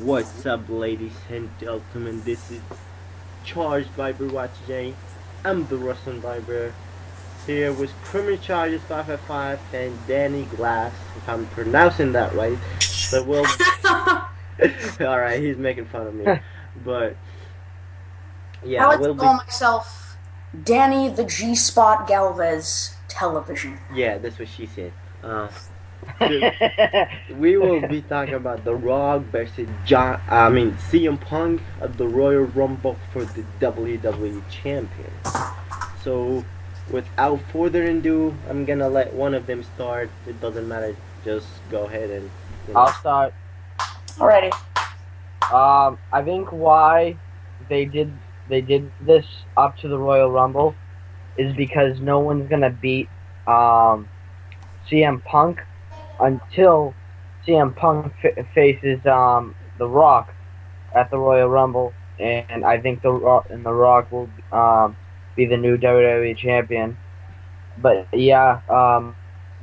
What's up, ladies and gentlemen? This is Charged Viber Watch J. I'm the Wrestling Viber here with Premier Charges 555 and Danny Glass, if I'm pronouncing that right. But we'll. Alright, he's making fun of me. But yeah, I like we'll to be. call myself Danny the G-Spot Galvez Television. Yeah, that's what she said. We will be talking about The Rock versus CM Punk at the Royal Rumble for the WWE Champion. So, without further ado, I'm gonna let one of them start. It doesn't matter. Just go ahead and. I'll start. Alrighty. I think why they did this up to the Royal Rumble is because no one's gonna beat CM Punk until CM Punk faces The Rock at the Royal Rumble, and I think The Rock will be the new WWE champion. But yeah,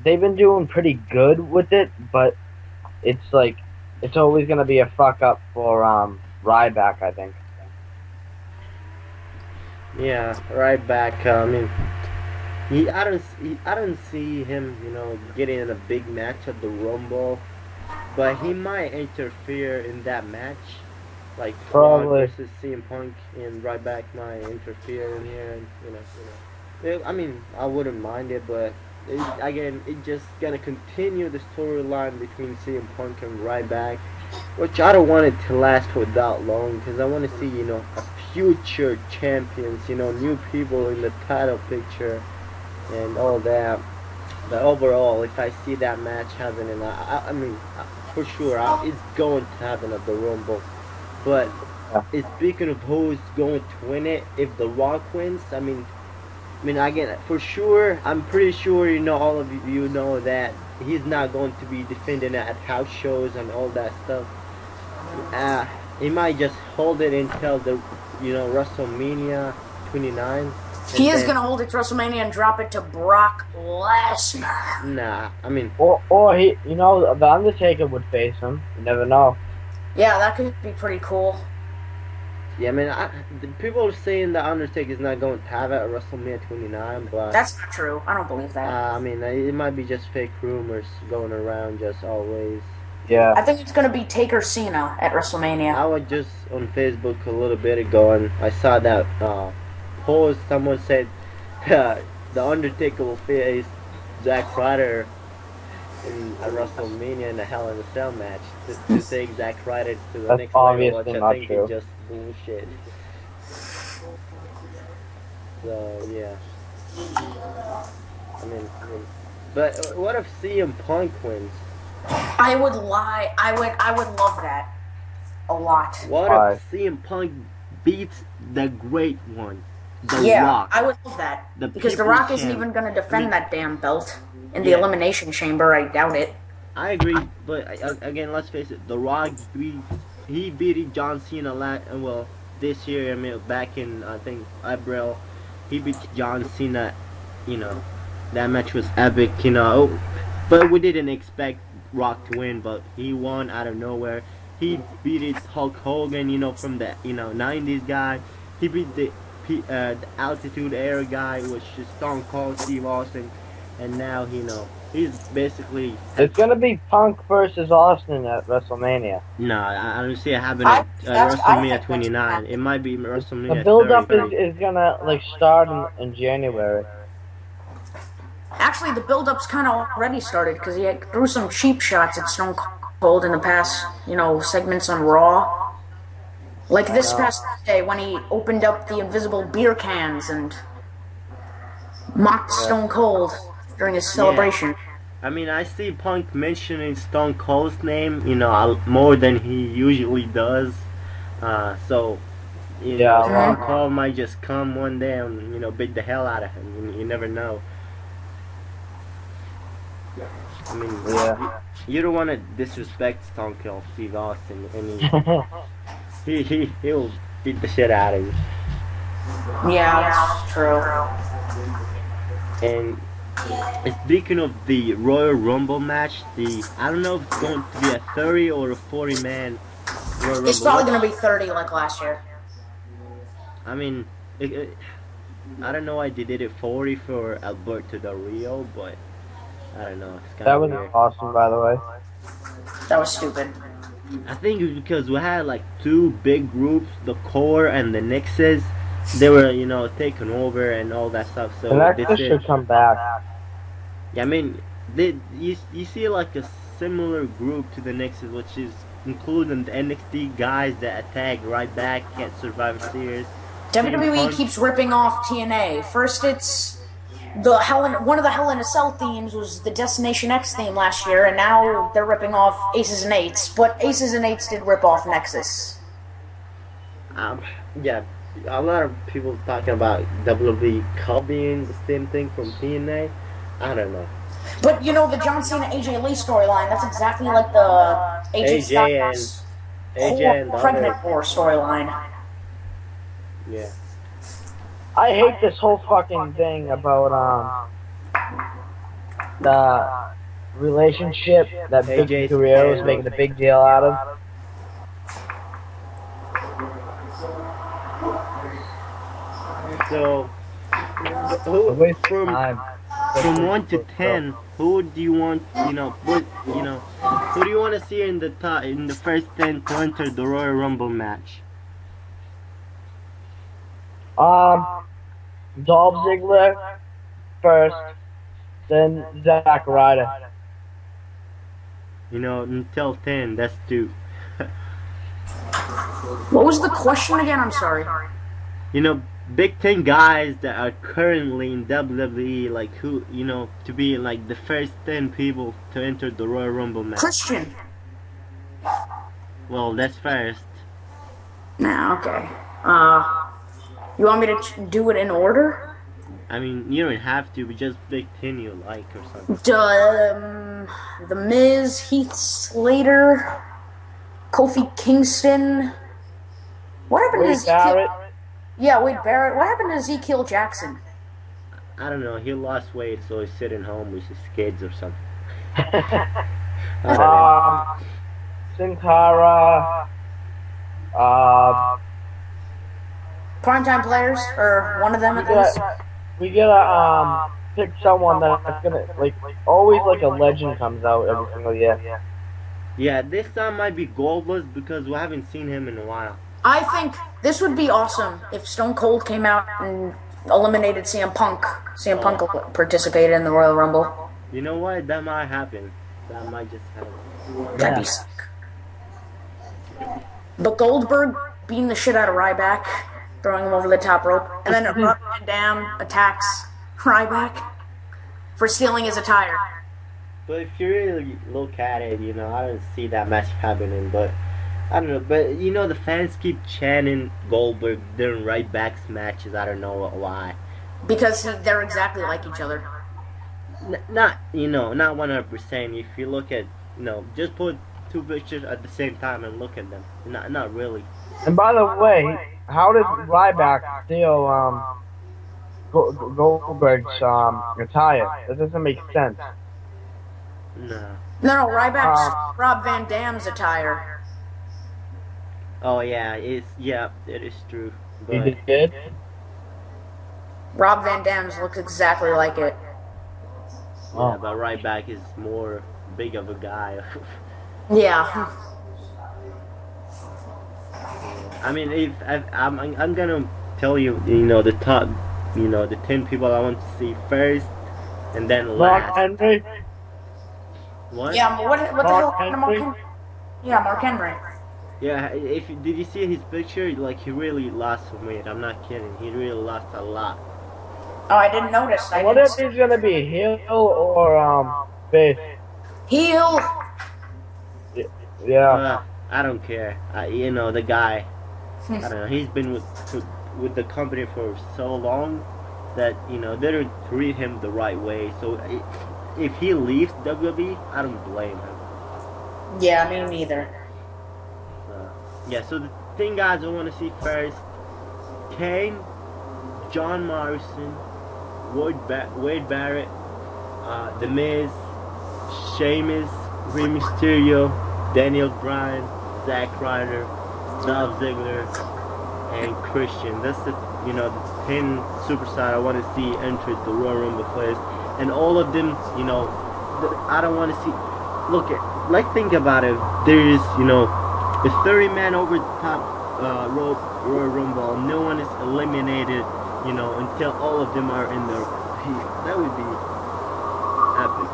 they've been doing pretty good with it, but it's like it's always gonna be a fuck up for Ryback, I think. Yeah, right back. I don't see him, getting in a big match at the Rumble, but he might interfere in that match, like Rock Probably. versus CM Punk, and Ryback might interfere in here, and I wouldn't mind it, but it just gonna continue the storyline between CM Punk and Ryback, which I don't want it to last for that long, because I want to see, a future champions, new people in the title picture and all that. But overall, if I see that match happening, for sure, it's going to happen at the Rumble. But speaking of who's going to win it, if The Rock wins, again, for sure, I'm pretty sure all of you know that he's not going to be defending it at house shows and all that stuff. He might just hold it until the WrestleMania 29. He is gonna hold it to WrestleMania and drop it to Brock Lesnar. Nah, or he, the Undertaker would face him. You never know. Yeah, that could be pretty cool. Yeah, the people are saying the Undertaker is not going to have it at WrestleMania 29, but that's not true. I don't believe that. It might be just fake rumors going around, just always. Yeah. I think it's gonna be Taker Cena at WrestleMania. I was just on Facebook a little bit ago, and I saw that post. Someone said the Undertaker will face Zack Ryder at WrestleMania in a Hell in a Cell match. To take Zack Ryder to the That's next level, obviously which I not think true. is just bullshit. So yeah, but what if CM Punk wins? I would lie. I would love that a lot. What if CM Punk beats the Great One, The Rock? I would love that because The People's Rock isn't Champ. even going to defend that damn belt in the Yeah. Elimination Chamber. I doubt it. I agree, but again, let's face it. The Rock beat John Cena this year. Back in I think April, he beat John Cena. That match was epic. But we didn't expect Rock to win, but he won out of nowhere. He beat Hulk Hogan, from the 90s guy. He beat the Altitude Era guy, which is Stone Cold Steve Austin, and now he's basically. It's gonna be Punk versus Austin at WrestleMania. No, I don't see it happening at WrestleMania 29. It might be WrestleMania The build-up 30. is gonna start in January. Actually, the build-up's kind of already started because he threw some cheap shots at Stone Cold in the past, segments on Raw. Like this past Thursday when he opened up the invisible beer cans and mocked Stone Cold during his celebration. I see Punk mentioning Stone Cold's name, more than he usually does. Stone Cold might just come one day and, beat the hell out of him. You never know. You don't want to disrespect Stone Cold Steve Austin, and he'll beat the shit out of you. Yeah, that's true. And speaking of the Royal Rumble match, I don't know if it's going to be a 30 or a 40 man Royal It's Rumble. probably going to be 30 like last year. I mean, I don't know why they did it 40 for Alberto Del Rio, but I don't know. It's kind That of was weird. awesome, by the way. That was stupid. I think it's because we had like two big groups, the Core and the Nexus. They were, taken over and all that stuff. So The this Nexus is, should come back. yeah, I mean, you see like a similar group to the Nexus, which is including the NXT guys that attack right back at Survivor Series. WWE keeps ripping off TNA. First, it's one of the Hell in a Cell themes was the Destination X theme last year, and now they're ripping off Aces and Eights. But Aces and Eights did rip off Nexus. Yeah, a lot of people talking about WWE copying the same thing from TNA. I don't know. But the John Cena AJ Lee storyline, that's exactly like the AJ Styles and the pregnant other, war storyline. Yeah. I hate this whole fucking thing about the relationship that Vicky AJ's Guerrero is and- making a big deal out of. So, A who waste of from time. 1 to 10, who do you want? Who do you want to see in the first 10 to enter the Royal Rumble match? Dolph Ziggler first, then Zack Ryder. Until 10, that's 2. What was the question again? I'm sorry. Big 10 guys that are currently in WWE, like who, to be like the first 10 people to enter the Royal Rumble match. Christian. Well, that's first. Nah, okay. You want me to do it in order? I mean, you don't have to, but just Big 10 you like or something. The Miz, Heath Slater, Kofi Kingston. What happened to Wade Ezekiel? Barrett. Yeah, Wade Barrett. What happened to Ezekiel Jackson? I don't know, he lost weight, so he's sitting home with his kids or something. I don't know. Sin Cara. Primetime players, or one of them at least. We gotta pick someone that's gonna always a legend comes out every single year. Yeah, this time might be Goldust because we haven't seen him in a while. I think this would be awesome if Stone Cold came out and eliminated CM Punk. CM Punk participated in the Royal Rumble. You know what? That might happen. That might just happen. That'd be sick. But Goldberg beating the shit out of Ryback, throwing him over the top rope, and then Rob Van Dam attacks Ryback for stealing his attire. But if you really look at it, I don't see that match happening. But I don't know. But the fans keep chanting Goldberg during Ryback's matches. I don't know why. Because they're exactly like each other. Not 100%. If you look at just put two pictures at the same time and look at them. Not really. And by the way, how does Ryback steal Goldberg's attire? That doesn't make sense. No. No, Ryback's Rob Van Dam's attire. Oh yeah, it is true. He But did. Rob Van Dam's looks exactly like it. yeah, but Ryback is more big of a guy. Yeah. I mean, if I'm gonna tell you, the top, the 10 people I want to see first, and then Mark last. Henry. What? Yeah, what the hell happened to Mark Henry? Henry? Yeah, Mark Henry. Yeah, did you see his picture? Like, he really lost some weight. I'm not kidding. He really lost a lot. Oh, I didn't notice. What if he's gonna be heel or face? Heel. Yeah. I don't care. The guy. I don't know. He's been with the company for so long that they don't treat him the right way. So if he leaves WWE, I don't blame him. Yeah, me neither. Yeah. So the thing, guys, I want to see first: Kane, John Morrison, Wade Barrett, The Miz, Sheamus, Rey Mysterio, Daniel Bryan, Zack Ryder, Dolph Ziggler, and Christian. That's the the 10 superstar I want to see enter the Royal Rumble first, and all of them, I don't want to see. Look at, like, think about it. There's a 30-man over the top Royal Rumble. No one is eliminated, until all of them are in the heat. That would be epic.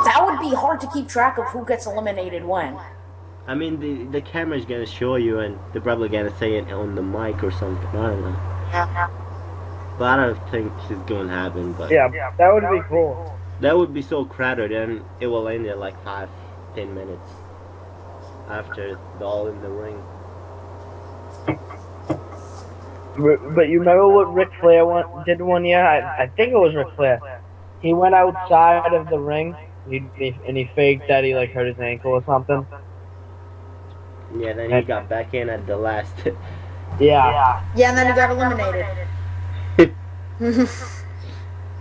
That would be hard to keep track of who gets eliminated when. I mean, the camera's gonna show you, and they're probably gonna say it on the mic or something. I don't know. Yeah. But I don't think it's gonna happen. But Yeah, that would be cool. that would be so crowded, and it will end in like 5-10 minutes after they're all in the ring. But you remember what Ric Flair did one year? I think it was Ric Flair. He went outside of the ring, and he faked that he like hurt his ankle or something. Yeah, then he got back in at the last. Yeah. Yeah, and then he got eliminated.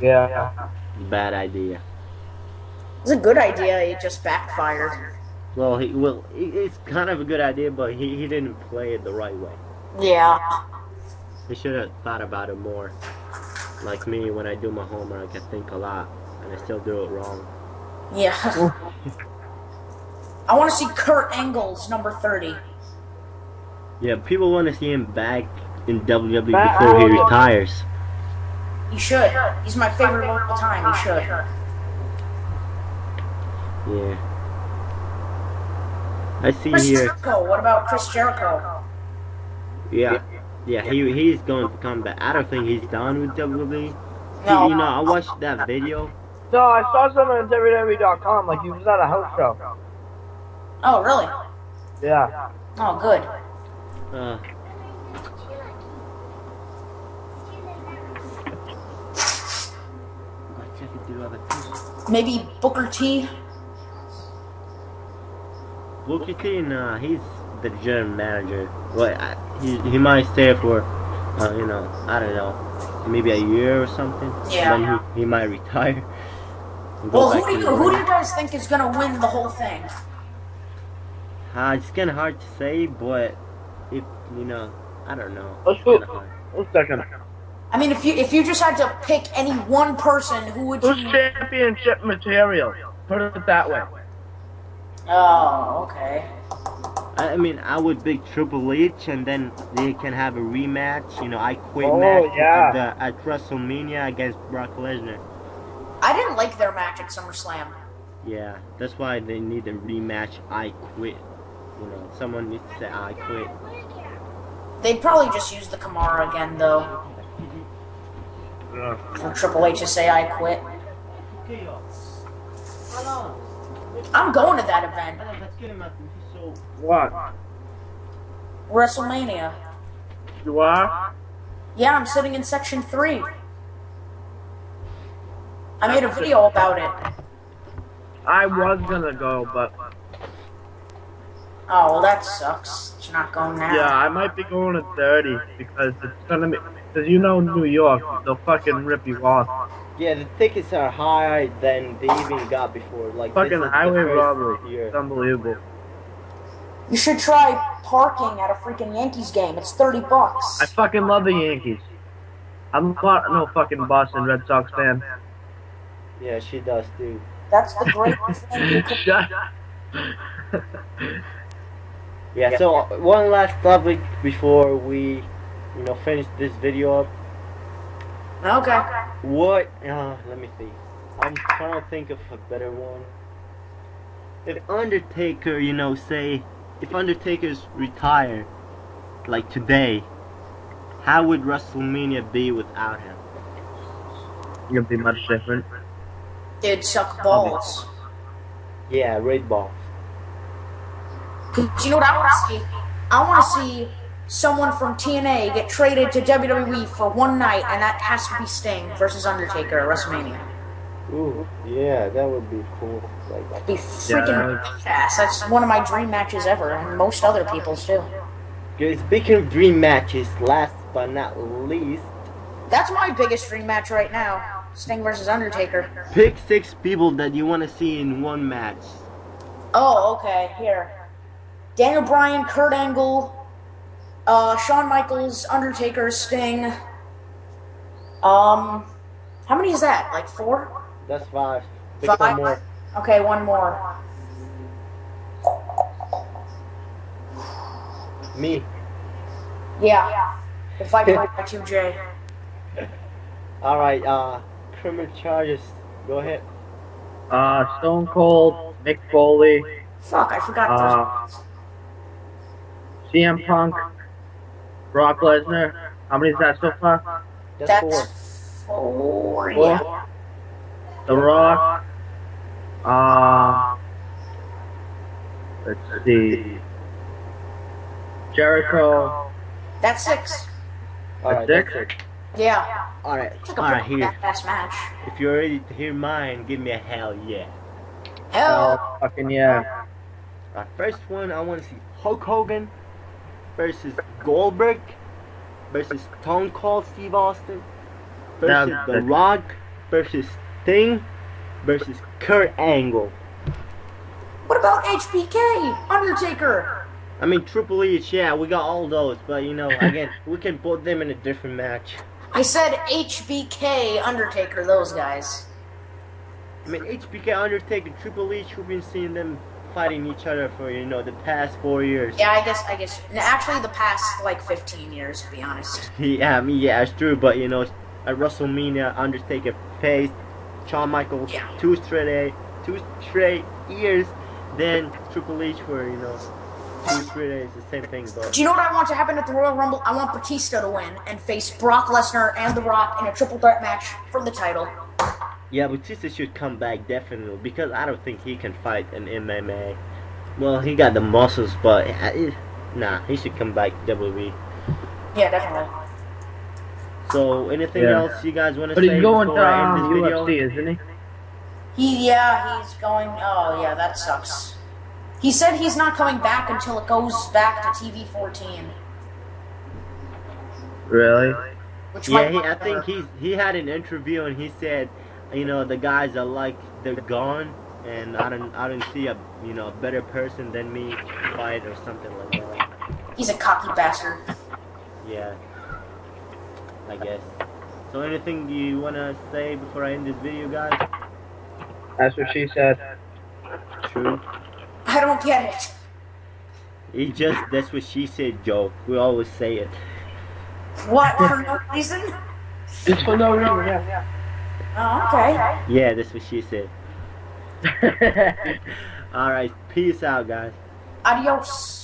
Yeah. Bad idea. It's a good idea, it just backfired. Well, it's kind of a good idea, but he didn't play it the right way. Yeah. He should have thought about it more. Like me, when I do my homework, I think a lot, and I still do it wrong. Yeah. I want to see Kurt Angle's number 30. Yeah, people want to see him back in WWE before he retires. He should. He's my favorite of all time. He should. Yeah. I see Chris here. Jericho. What about Chris Jericho? Yeah. Yeah, he's going to come back. I don't think he's done with WWE. No. See, I watched that video. No, I saw something on WWE.com, like he was at a house show. Oh, really? Yeah. Oh, good. Maybe Booker T? Booker T, nah, he's the general manager. Well, he might stay for, I don't know, maybe a year or something. Yeah. Then he might retire. Well, who do you guys think is gonna win the whole thing? It's kind of hard to say, but if I don't know. Let's go. One second. I mean, if you just had to pick any one person, who would Who's you? championship material? Put it that way. Oh, okay. I mean, I would pick Triple H, and then they can have a rematch. I quit Oh, match yeah. at WrestleMania against Brock Lesnar. I didn't like their match at SummerSlam. Yeah, that's why they need a rematch. I quit. Someone needs to say I quit. They'd probably just use the Kamara again, though. For Triple H to say I quit. I'm going to that event. What? WrestleMania. You are? Yeah, I'm sitting in section 3. I made a video about it. I was gonna go, but Oh, well, that sucks. You're not going now. yeah, I might be going at 30 because it's gonna be. Because New York, they'll fucking rip you off. Yeah, the tickets are higher than they even got before. Like Fucking this is highway the first robbery. year. It's unbelievable. You should try parking at a freaking Yankees game. It's $30. I fucking love the Yankees. I'm not no fucking Boston Red Sox fan. Yeah, she does too. That's the great thing you could. Shut. Yeah. So one last topic before we, finish this video up. Okay. What? Let me see. I'm trying to think of a better one. If Undertaker, if Undertaker's retired, like today, how would WrestleMania be without him? It'll be much different. It'd suck balls. Yeah, red balls. Cause you know what I want to see? I want to see someone from TNA get traded to WWE for one night, and that has to be Sting versus Undertaker at WrestleMania. Ooh, yeah, that would be cool. It'd be freaking ass. That's one of my dream matches ever, and most other people's too. Speaking of dream matches, last but not least, That's my biggest dream match right now. Sting versus Undertaker. pick 6 people that you want to see in one match. Oh, okay. Here. Daniel Bryan, Kurt Angle, Shawn Michaels, Undertaker, Sting. How many is that? Like 4? That's 5. Pick 5? one more. Okay, one more. Me. Yeah. If I break my 2J. All right. Criminal charges. Go ahead. Stone Cold, Mick Foley, Fuck, I forgot those. CM Punk, Brock Lesnar. How many is that so far? That's 4. That's 4, yeah. The Rock. Let's see. Jericho. That's 6. All right. That's That's it. Yeah. All right. It's like a All right. pretty Here. badass match. If you're ready to hear mine, give me a hell yeah. Hell. Fucking yeah. First one, I want to see Hulk Hogan versus Goldberg versus Stone Cold Steve Austin versus Now, The Rock versus Sting versus Kurt Angle. What about HBK? Undertaker? I mean, Triple H, yeah, we got all those, but you know, again, we can put them in a different match. I said HBK, Undertaker, those guys. I mean, HBK, Undertaker, Triple H, we've been seeing them fighting each other for, you know, the past 4 years. Yeah, I guess. Actually, the past, like, 15 years, to be honest. Yeah, I mean, yeah, it's true, but you know, at WrestleMania, Undertaker faced Shawn Michaels 2 straight years, then Triple H for, you know, 2 straight days, the same thing, but... Do you know what I want to happen at the Royal Rumble? I want Batista to win and face Brock Lesnar and The Rock in a triple threat match for the title. Yeah, Batista should come back, definitely, because I don't think he can fight in MMA. Well, he got the muscles, but... nah, he should come back to WWE. Yeah, definitely. So, anything else you guys want to But say he's going before I end this to video? UFC, isn't he? He's going... Oh, yeah, that sucks. He said he's not coming back until it goes back to TV 14. Really? Which Yeah, I think he had an interview and he said, you know, the guys are like, they're gone, and I don't see a, you know, a better person than me to fight or something like that. He's a cocky bastard. Yeah, I guess. So anything you want to say before I end this video, guys? That's what she said. True. I don't get it. It just, that's what she said joke. We always say it. What, for no reason? Just for no reason, yeah. Oh, okay. Yeah, that's what she said. Alright, peace out, guys. Adios.